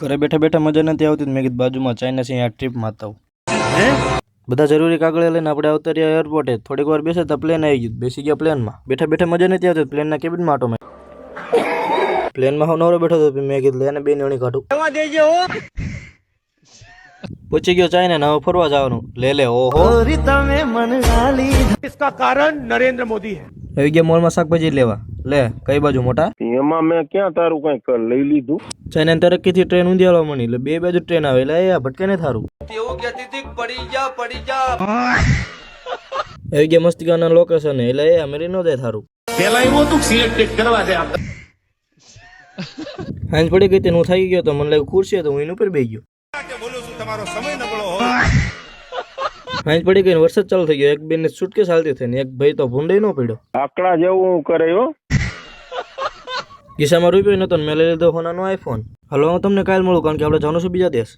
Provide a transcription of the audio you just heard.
ઘરે બેઠા બેઠા મજા નથી આવતી તો મેં કીધું બાજુમાં ચાઇના છે અહીંયા ટ્રીપ મારતા આવું બધા જરૂરી કાગળે લઈને આપણે આવતા રહ્યા એરપોર્ટે થોડીક વાર બેસે તો પ્લેન આવી ગયું બેસી ગયા પ્લેનમાં બેઠા બેઠા મજા નથી આવતી પ્લેનના કેબિનમાં આટો મેં પ્લેનમાં હું નવરો બેઠો હતો મેં કીધું એને બે નણી કાઢું પૂછી ગયો ચાઇના ને હવે ફરવા જવાનું લે ઓહો इसका कारण नरेंद्र मोदी है। આવી ગયા મોલમાં શાકભાજી લેવા લે કઈ બાજુ મોટા એમાં મેં ક્યાં તારું કઈ લઈ લીધું ચાઇના તરક્કીથી ટ્રેન ઊંધિયાળવા મળી એટલે બે બાજુ ટ્રેન આવે એટલે એ ભટકે ને થારું આવી ગયા મસ્તિકાના લોકેશન એટલે એ અમેરી નો જાય થારું पहला ही वो तू सिलेक्टेड करवा दे आप। હાંજ પડી ગઈ તે હું થઈ ગયો તો મને લાગ્યું ખુરશી તો હું એની ઉપર બેસી ગયો હાંજ પડી ગઈ વરસાદ ચાલુ થઈ ગયો એક બેન ને સુટકેસ હાલતી થઈ ને એક ભાઈ તો ભૂંડાઈ નો પડ્યો આકડા જેવું કરે હો ખિસ્સામાં રૂપિયો નતો મેં લઈ લીધો હોનાનો આઈફોન હાલો હું તમને કાલ મળું કારણ કે આપણે જવાનું છે બીજા દેશ